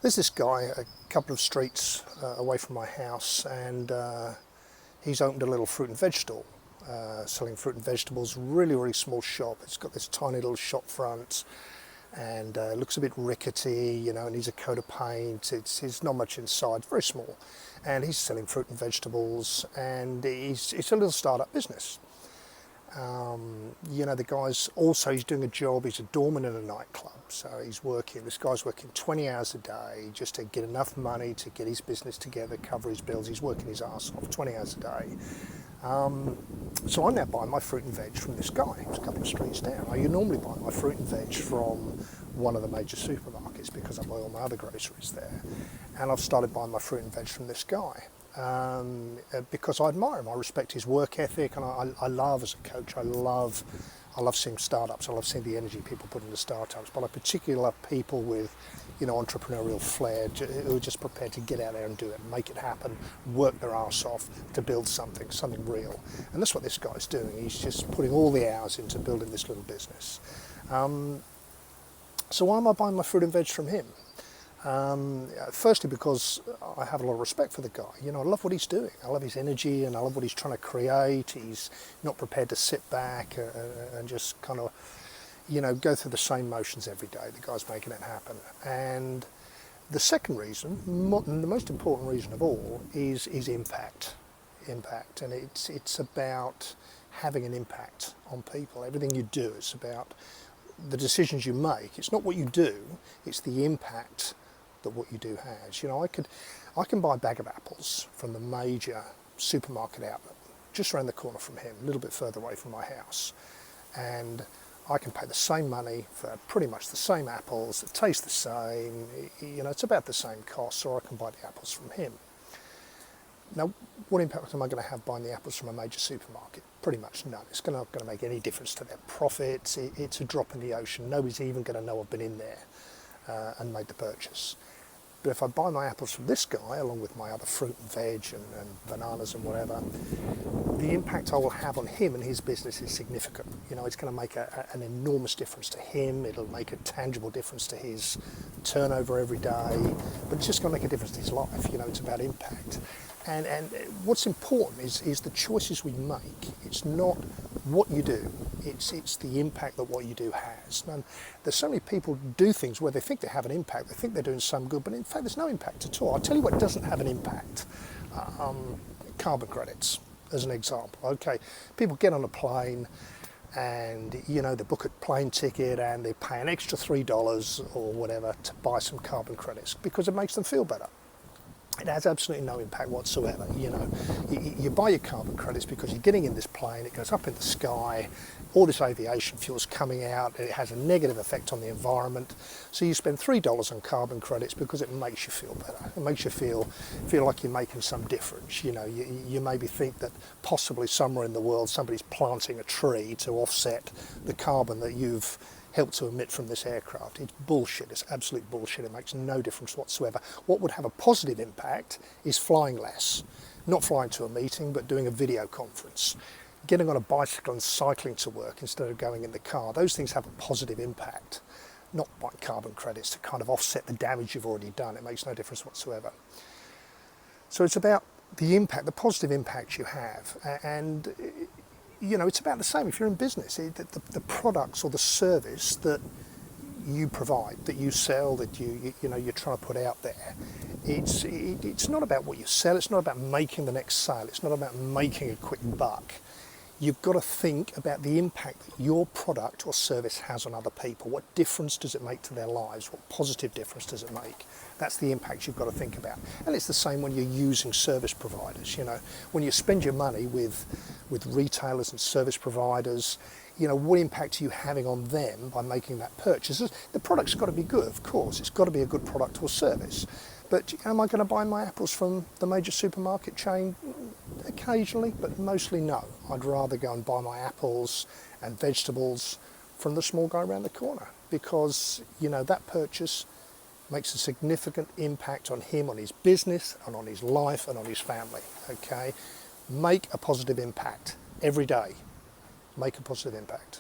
There's this guy a couple of streets away from my house, and he's opened a little fruit and veg stall, selling fruit and vegetables. Really, really small shop. It's got this tiny little shop front, and looks a bit rickety, you know, and needs a coat of paint. It's not much inside, very small, and he's selling fruit and vegetables, and it's a little startup business. You know, the guy's he's doing a job. He's a doorman in a nightclub, so this guy's working 20 hours a day just to get enough money to get his business together, cover his bills. He's working his arse off 20 hours a day. So I'm now buying my fruit and veg from this guy who's a couple of streets down. I normally buy my fruit and veg from one of the major supermarkets because I buy all my other groceries there. And I've started buying my fruit and veg from this guy. Because I admire him, I respect his work ethic, and I love, as a coach, I love seeing startups. I love seeing the energy people put into startups, but I particularly love people with, you know, entrepreneurial flair who are just prepared to get out there and do it, make it happen, work their arse off to build something real. And that's what this guy's doing. He's just putting all the hours into building this little business. So why am I buying my fruit and veg from him? Firstly, because I have a lot of respect for the guy. You know, I love what he's doing. I love his energy, and I love what he's trying to create. He's not prepared to sit back and just kind of, you know, go through the same motions every day. The guy's making it happen. And the second reason, the most important reason of all, is impact. Impact, and it's about having an impact on people. Everything you do is about the decisions you make. It's not what you do; it's the impact that what you do has. You know, I can buy a bag of apples from the major supermarket outlet just around the corner from him, a little bit further away from my house, and I can pay the same money for pretty much the same apples that taste the same. You know, it's about the same cost, or I can buy the apples from him. Now, what impact am I going to have buying the apples from a major supermarket? Pretty much none. It's not going to make any difference to their profits. It's a drop in the ocean. Nobody's even going to know I've been in there and made the purchase. But if I buy my apples from this guy, along with my other fruit and veg and bananas and whatever, the impact I will have on him and his business is significant. You know, it's going to make an enormous difference to him. It'll make a tangible difference to his turnover every day, but it's just going to make a difference to his life. You know, it's about impact. And what's important is the choices we make. It's not what you do, it's the impact that what you do has. And there's so many people who do things where they think they have an impact, they think they're doing some good, but in fact there's no impact at all. I'll tell you what doesn't have an impact. Carbon credits, as an example. Okay, people get on a plane and, you know, they book a plane ticket and they pay an extra $3 or whatever to buy some carbon credits because it makes them feel better. It has absolutely no impact whatsoever. You know, you buy your carbon credits because you're getting in this plane, it goes up in the sky, all this aviation fuel's coming out, it has a negative effect on the environment. So you spend $3 on carbon credits because it makes you feel better. It makes you feel like you're making some difference. You know, you maybe think that possibly somewhere in the world somebody's planting a tree to offset the carbon that you've helped to emit from this aircraft. It's bullshit. It's absolute bullshit. It makes no difference whatsoever. What would have a positive impact is flying less. Not flying to a meeting, but doing a video conference. Getting on a bicycle and cycling to work instead of going in the car. Those things have a positive impact. Not buying carbon credits to kind of offset the damage you've already done. It makes no difference whatsoever. So it's about the impact, the positive impact you have. And you know, it's about the same if you're in business. The products or the service that you provide, that you sell, that you know you're trying to put out there. It's not about what you sell. It's not about making the next sale. It's not about making a quick buck. You've got to think about the impact that your product or service has on other people. What difference does it make to their lives? What positive difference does it make? That's the impact you've got to think about. And it's the same when you're using service providers. You know, when you spend your money with retailers and service providers, you know, what impact are you having on them by making that purchase? The product's got to be good, of course. It's got to be a good product or service. But am I going to buy my apples from the major supermarket chain? Occasionally, but mostly no. I'd rather go and buy my apples and vegetables from the small guy around the corner because, you know, that purchase makes a significant impact on him, on his business, and on his life, and on his family, okay? Make a positive impact every day. Make a positive impact.